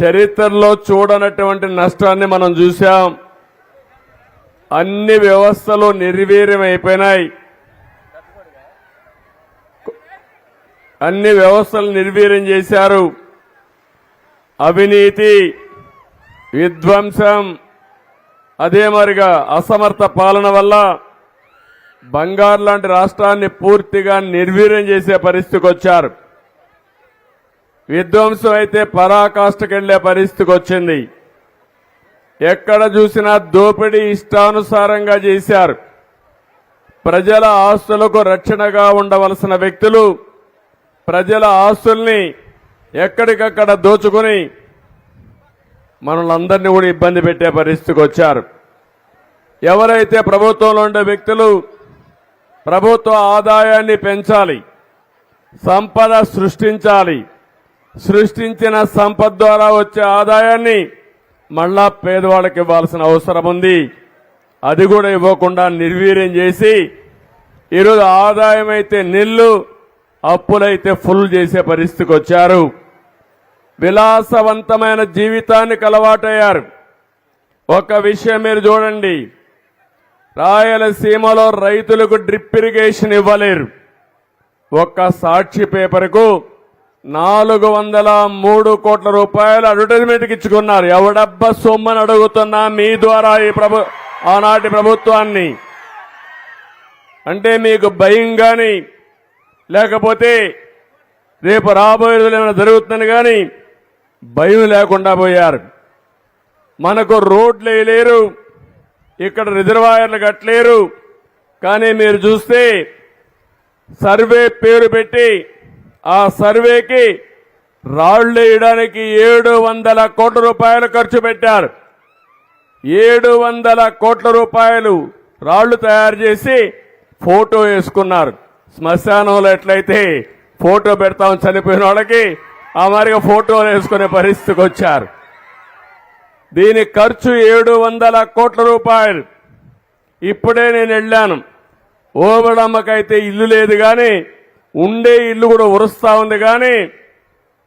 చరిత్రలో చూడనటువంటి నష్టాన్ని మనం చూశాం. అన్ని వ్యవస్థలు నిర్వీర్యం అయిపోయినాయి. అన్ని వ్యవస్థలు నిర్వీర్యం చేశారు. అవినీతి, విధ్వంసం, అదే మరిగా అసమర్థ పాలన వల్ల బంగారు లాంటి రాష్ట్రాన్ని పూర్తిగా నిర్వీర్యం చేసే పరిస్థితికి వచ్చారు. విధ్వంసం అయితే పరాకాష్ఠకెళ్లే పరిస్థితికి వచ్చింది. ఎక్కడ చూసినా దోపిడీ ఇష్టానుసారంగా చేశారు. ప్రజల ఆస్తులకు రక్షణగా ఉండవలసిన వ్యక్తులు ప్రజల ఆస్తుల్ని ఎక్కడికక్కడ దోచుకుని మనల్ని కూడా ఇబ్బంది పెట్టే పరిస్థితికి వచ్చారు. ఎవరైతే ప్రభుత్వంలో ఉండే వ్యక్తులు ప్రభుత్వ ఆదాయాన్ని పెంచాలి, సంపద సృష్టించాలి, సృష్టించిన సంపద ద్వారా వచ్చే ఆదాయాన్ని మళ్ళా పేదవాళ్ళకి ఇవ్వాల్సిన అవసరం ఉంది. అది కూడా ఇవ్వకుండా నిర్వీర్యం చేసి ఈరోజు ఆదాయం అయితే నిల్లు, అప్పులైతే ఫుల్ చేసే పరిస్థితికి వచ్చారు. విలాసవంతమైన జీవితానికి అలవాటయ్యారు. ఒక విషయం మీరు చూడండి, రాయలసీమలో రైతులకు డ్రిప్ ఇరిగేషన్ ఇవ్వలేరు. ఒక్క సాక్షి పేపర్కు 403 కోట్ల రూపాయలు అడ్వర్టైజ్మెంట్కి ఇచ్చుకున్నారు. ఎవడబ్బా సొమ్మని అడుగుతున్నా మీ ద్వారా ఈ ఆనాటి ప్రభుత్వాన్ని. అంటే మీకు భయం గాని లేకపోతే రేపు రాబోయే రోజులు ఏమైనా జరుగుతుందని కానీ భయం లేకుండా పోయారు. మనకు రోడ్లు వేయలేరు, ఇక్కడ రిజర్వాయర్లు కట్టలేరు. కానీ మీరు చూస్తే సర్వే పేరు పెట్టి ఆ సర్వేకి రాళ్లు వేయడానికి 700 కోట్ల రూపాయలు ఖర్చు పెట్టారు. 700 కోట్ల రూపాయలు రాళ్లు తయారు చేసి ఫోటో వేసుకున్నారు. శ్మశానంలో ఎట్లయితే ఫోటో పెడతాం చనిపోయిన వాళ్ళకి, ఆ మాదిరిగా ఫోటోలు వేసుకునే పరిస్థితికి వచ్చారు. దీని ఖర్చు 700 కోట్ల రూపాయలు. ఇప్పుడే నేను వెళ్ళాను. ఓబడమ్మకైతే ఇల్లు లేదు కానీ ఉండే ఇల్లు కూడా ఉరుస్తా ఉంది. కానీ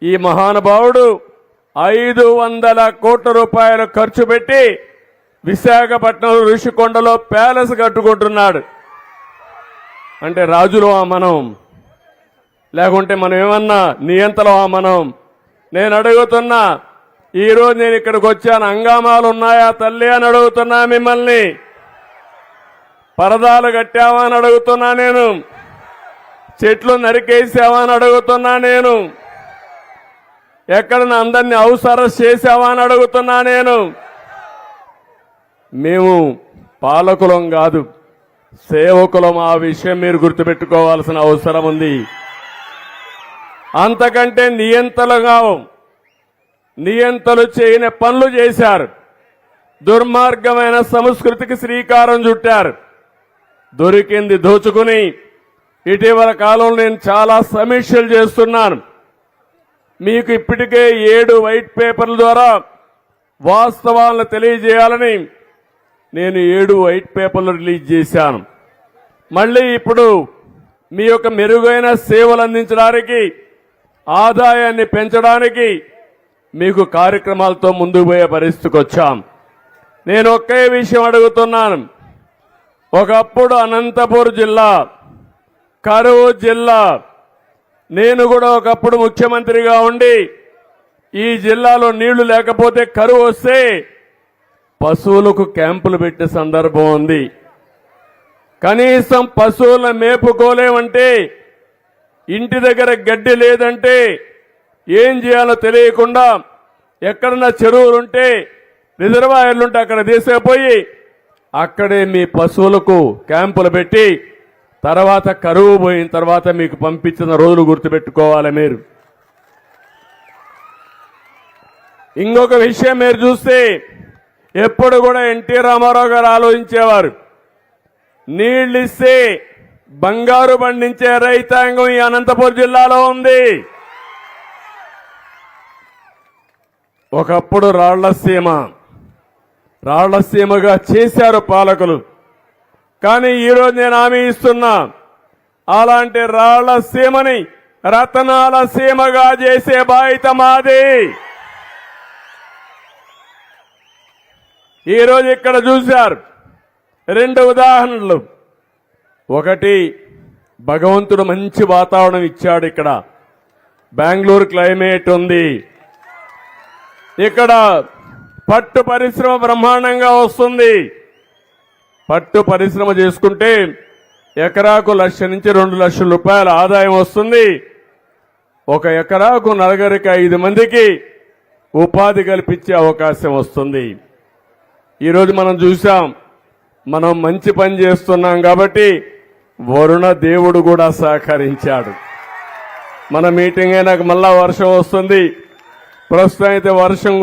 ఈ మహానుభావుడు 500 కోట్ల రూపాయలు ఖర్చు పెట్టి విశాఖపట్నం ఋషికొండలో ప్యాలెస్ కట్టుకుంటున్నాడు. అంటే రాజులమా మనం? లేకుంటే మనం ఏమన్నా నియంతలమా మనం? నేను అడుగుతున్నా, ఈరోజు నేను ఇక్కడికి వచ్చాను, హంగామాలు ఉన్నాయా తల్లి అని అడుగుతున్నా మిమ్మల్ని. పరదాలు కట్టావా అని అడుగుతున్నా నేను. చెట్లు నరికేసావా అని అడుగుతున్నా నేను. ఎక్కడన్నా అందరినీ హౌస్ అరెస్ట్ చేసావా అని అడుగుతున్నా నేను. మేము పాలకులం కాదు, సేవకులం. ఆ విషయం మీరు గుర్తుపెట్టుకోవాల్సిన అవసరం ఉంది. అంతకంటే నియంతలు చేయని పనులు చేశారు. దుర్మార్గమైన సంస్కృతికి శ్రీకారం చుట్టారు. దొరికింది దోచుకుని ఇటీవల కాలంలో నేను చాలా సమీక్షలు చేస్తున్నాను. మీకు ఇప్పటికే 7 వైట్ పేపర్ల ద్వారా వాస్తవాలను తెలియజేయాలని నేను 7 వైట్ పేపర్లు రిలీజ్ చేశాను. మళ్ళీ ఇప్పుడు మీ యొక్క మెరుగైన సేవలు అందించడానికి, ఆదాయాన్ని పెంచడానికి మీకు కార్యక్రమాలతో ముందుకు పోయే పరిస్థితికి వచ్చాం. నేను ఒకే విషయం అడుగుతున్నాను. ఒకప్పుడు అనంతపురం జిల్లా, కరువు జిల్లా. నేను కూడా ఒకప్పుడు ముఖ్యమంత్రిగా ఉండి ఈ జిల్లాలో నీళ్లు లేకపోతే కరువు వస్తే పశువులకు క్యాంపులు పెట్టే సందర్భం ఉంది. కనీసం పశువులను మేపుకోలేమంటే, ఇంటి దగ్గర గడ్డి లేదంటే ఏం చేయాలో తెలియకుండా ఎక్కడన్నా చెరువులుంటే, రిజర్వాయర్లుంటే అక్కడ తీసుకుపోయి అక్కడే మీ పశువులకు క్యాంపులు పెట్టి తర్వాత కరువు పోయిన తర్వాత మీకు పంపించిన రోజులు గుర్తుపెట్టుకోవాలి మీరు. ఇంకొక విషయం మీరు చూస్తే ఎప్పుడు కూడా ఎన్టీ రామారావు గారు ఆలోచించేవారు, నీళ్ళిస్తే బంగారు పండించే రైతాంగం ఈ అనంతపురం జిల్లాలో ఉంది. ఒకప్పుడు రాళ్లసీమగా చేశారు పాలకులు. కానీ ఈరోజు నేను హామీ ఇస్తున్నా, అలాంటి రాళ్లసీమని రతనాల సీమగా చేసే బాధ్యత మాది. ఈరోజు ఇక్కడ చూశారు 2 ఉదాహరణలు. ఒకటి, భగవంతుడు మంచి వాతావరణం ఇచ్చాడు. ఇక్కడ బెంగళూరు క్లైమేట్ ఉంది. ఇక్కడ పట్టు పరిశ్రమ బ్రహ్మాండంగా వస్తుంది. పట్టు పరిశ్రమ చేసుకుంటే ఎకరాకు 1,00,000 నుంచి 2 లక్షల రూపాయల ఆదాయం వస్తుంది. ఒక ఎకరాకు నలుగురికి 5 మందికి ఉపాధి కల్పించే అవకాశం వస్తుంది. ఈరోజు మనం చూసాం, మనం మంచి పని చేస్తున్నాం కాబట్టి వరుణ దేవుడు కూడా సహకరించాడు. మన మీటింగ్ అయినాక మళ్ళా వర్షం వస్తుంది. ప్రస్తుతం అయితే వర్షం